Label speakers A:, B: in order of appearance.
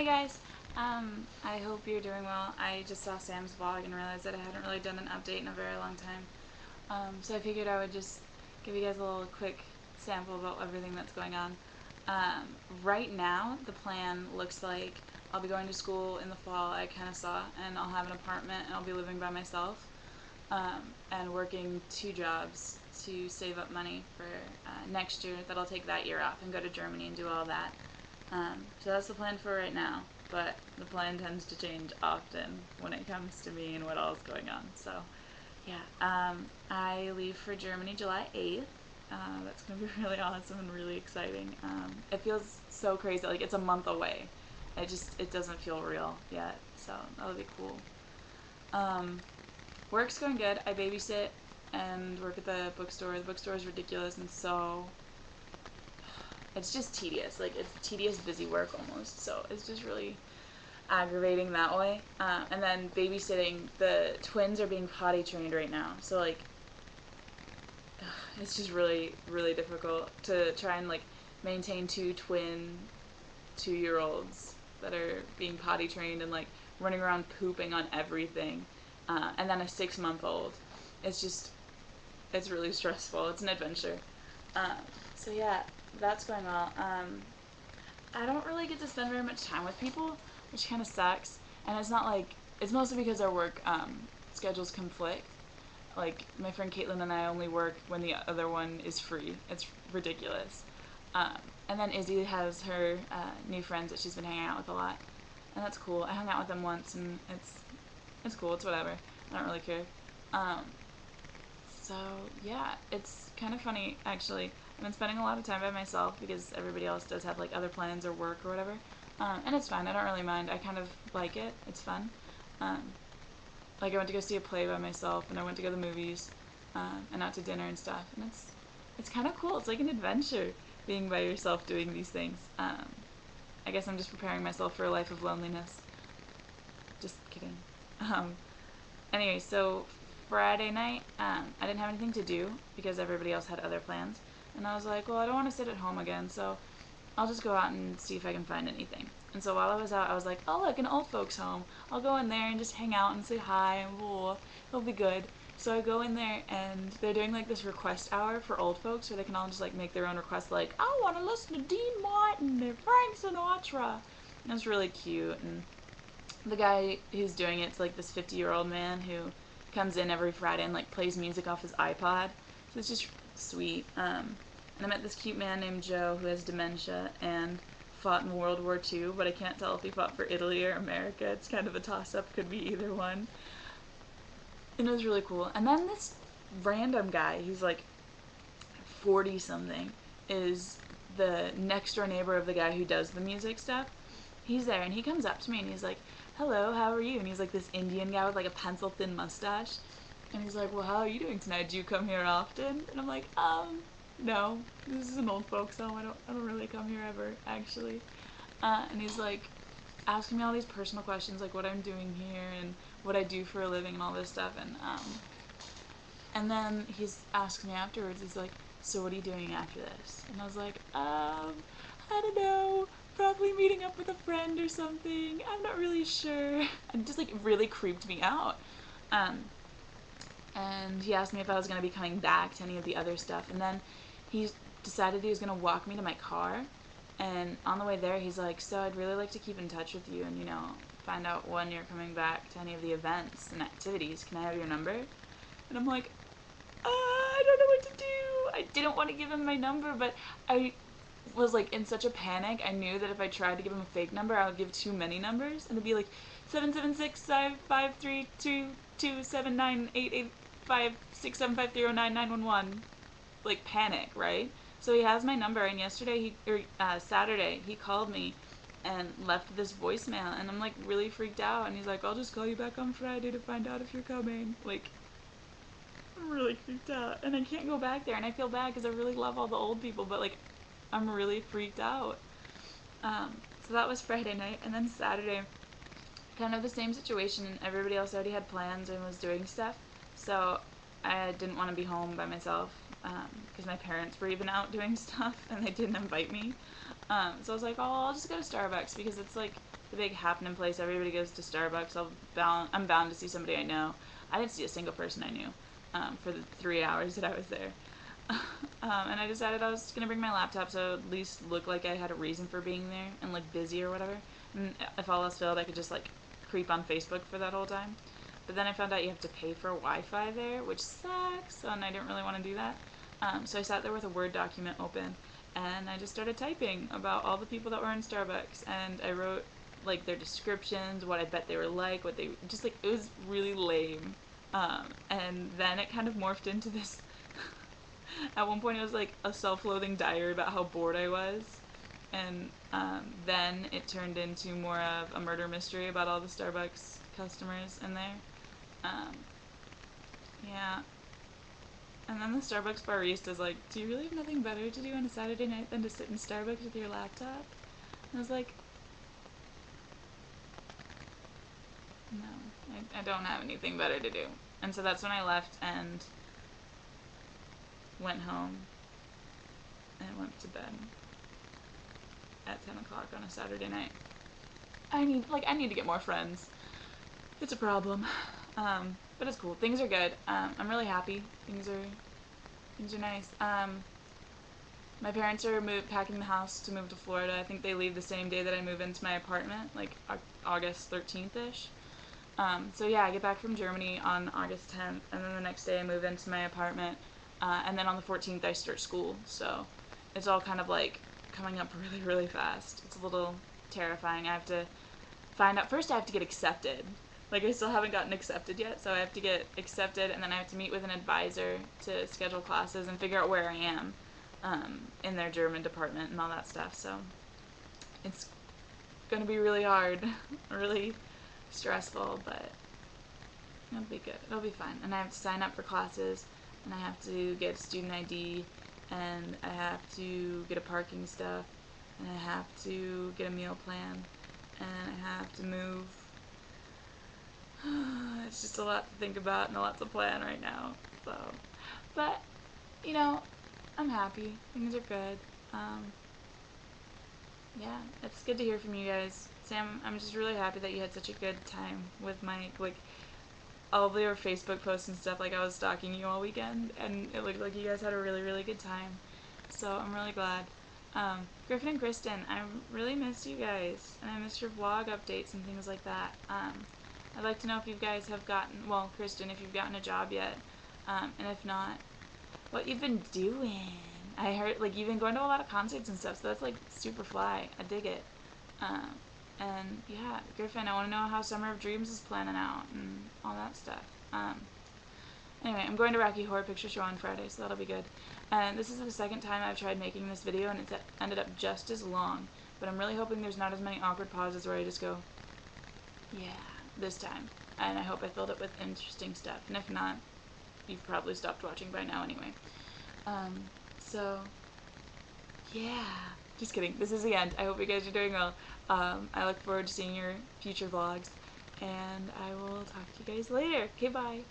A: Hey guys, I hope you're doing well. I just saw Sam's vlog and realized that I hadn't really done an update in a very long time. So I figured I would just give you guys a little quick sample about everything that's going on. Right now, the plan looks like I'll be going to school in the fall, I kind of saw, and I'll have an apartment and I'll be living by myself, and working 2 jobs to save up money for next year that I'll take that year off and go to Germany and do all that. So that's the plan for right now, but the plan tends to change often when it comes to me and what all is going on. So yeah, I leave for Germany July 8th. That's going to be really awesome and really exciting. It feels so crazy, like it's a month away. It doesn't feel real yet, so that'll be cool. Work's going good. I babysit and work at the bookstore. The bookstore is ridiculous and so it's just tedious. Like, it's tedious, busy work almost. So it's just really aggravating that way. And then babysitting, the twins are being potty trained right now. So, like, it's just really, really difficult to try and, like, maintain 2 twin 2-year-olds that are being potty trained and, like, running around pooping on everything. And then a 6-month-old. It's really stressful. It's an adventure. So yeah, that's going well. I don't really get to spend very much time with people, which kind of sucks. And it's not like, it's mostly because our work schedules conflict. Like, my friend Caitlin and I only work when the other one is free. It's ridiculous. And then Izzy has her new friends that she's been hanging out with a lot. And that's cool. I hung out with them once and it's cool. It's whatever. I don't really care. So yeah, it's kind of funny actually. I've been spending a lot of time by myself because everybody else does have like other plans or work or whatever. And it's fine. I don't really mind. I kind of like it. It's fun. Like I went to go see a play by myself and I went to go to the movies and out to dinner and stuff. And it's kind of cool. It's like an adventure being by yourself doing these things. I guess I'm just preparing myself for a life of loneliness. Just kidding. Anyway, so Friday night, I didn't have anything to do because everybody else had other plans. And I was like, well, I don't want to sit at home again, so I'll just go out and see if I can find anything. And so while I was out, I was like, oh, look, an old folks home. I'll go in there and just hang out and say hi and it'll be good. So I go in there and they're doing like this request hour for old folks where they can all just like make their own requests, like, I want to listen to Dean Martin or Frank Sinatra. And it was really cute. And the guy who's doing it's like this 50-year-old man who comes in every Friday and like plays music off his iPod. So it's just sweet. And I met this cute man named Joe who has dementia and fought in World War II, but I can't tell if he fought for Italy or America. It's kind of a toss-up. Could be either one. And it was really cool. And then this random guy who's like 40-something is the next door neighbor of the guy who does the music stuff. He's there and he comes up to me and he's like, hello, how are you? And he's like this Indian guy with like a pencil-thin mustache. And he's like, well, how are you doing tonight? Do you come here often? And I'm like, no. This is an old folks home. I don't really come here ever, actually. And he's like asking me all these personal questions, like what I'm doing here and what I do for a living and all this stuff. And then he's asking me afterwards, he's like, so what are you doing after this? And I was like, I don't know. Probably meeting up with a friend or something. I'm not really sure. It just like really creeped me out. And he asked me if I was going to be coming back to any of the other stuff. And then he decided he was going to walk me to my car. And on the way there, he's like, so I'd really like to keep in touch with you and, you know, find out when you're coming back to any of the events and activities. Can I have your number? And I'm like, I don't know what to do. I didn't want to give him my number, but I was like in such a panic. I knew that if I tried to give him a fake number, I would give too many numbers, and it'd be like 776-553-279-885-675-09911. Like panic, right? So he has my number, and Saturday, he called me and left this voicemail, and I'm like really freaked out. And he's like, I'll just call you back on Friday to find out if you're coming. Like, I'm really freaked out, and I can't go back there, and I feel bad because I really love all the old people, but like, I'm really freaked out. So that was Friday night, and then Saturday, kind of the same situation, and everybody else already had plans and was doing stuff, so I didn't want to be home by myself, because my parents were even out doing stuff, and they didn't invite me. So I was like, oh, I'll just go to Starbucks because it's like the big happening place. Everybody goes to Starbucks. I'm bound to see somebody I know. I didn't see a single person I knew for the 3 hours that I was there. And I decided I was gonna bring my laptop so at least look like I had a reason for being there and like busy or whatever. And if all else failed, I could just like creep on Facebook for that whole time. But then I found out you have to pay for Wi-Fi there, which sucks, and I didn't really want to do that. So I sat there with a Word document open, and I just started typing about all the people that were in Starbucks, and I wrote like their descriptions, what I bet they were like, what they just like. It was really lame, and then it kind of morphed into this. At one point, it was like a self-loathing diary about how bored I was, and then it turned into more of a murder mystery about all the Starbucks customers in there. Um, yeah. And then the Starbucks barista's like, do you really have nothing better to do on a Saturday night than to sit in Starbucks with your laptop? And I was like, no, I don't have anything better to do. And so that's when I left and went home and went to bed at 10 o'clock on a Saturday night. I need to get more friends. It's a problem. But it's cool. Things are good. I'm really happy. Things are nice. My parents are packing the house to move to Florida. I think they leave the same day that I move into my apartment, like August 13th-ish. So yeah, I get back from Germany on August 10th, and then the next day I move into my apartment, and then on the 14th I start school. So it's all kind of like coming up really, really fast. It's a little terrifying. I have to find out, first I have to get accepted. Like, I still haven't gotten accepted yet, so I have to get accepted, and then I have to meet with an advisor to schedule classes and figure out where I am in their German department and all that stuff. So it's going to be really hard, really stressful, but it'll be good. It'll be fine. And I have to sign up for classes, and I have to get student ID, and I have to get a parking stuff, and I have to get a meal plan, and I have to move. It's just a lot to think about and a lot to plan right now. So, but you know, I'm happy. Things are good. Yeah, it's good to hear from you guys. Sam, I'm just really happy that you had such a good time with my like all of your Facebook posts and stuff. Like, I was stalking you all weekend, and it looked like you guys had a really, really good time. So I'm really glad. Griffin and Kristen, I really missed you guys, and I missed your vlog updates and things like that. I'd like to know if you guys have gotten, well, Kristen, if you've gotten a job yet, and if not, what you've been doing. I heard, like, you've been going to a lot of concerts and stuff, so that's, like, super fly. I dig it. And, yeah, Griffin, I want to know how Summer of Dreams is planning out and all that stuff. Anyway, I'm going to Rocky Horror Picture Show on Friday, so that'll be good. And this is the second time I've tried making this video, and it's ended up just as long. But I'm really hoping there's not as many awkward pauses where I just go, yeah, this time. And I hope I filled it with interesting stuff. And if not, you've probably stopped watching by now anyway. So, yeah. Just kidding. This is the end. I hope you guys are doing well. I look forward to seeing your future vlogs. And I will talk to you guys later. Okay, bye.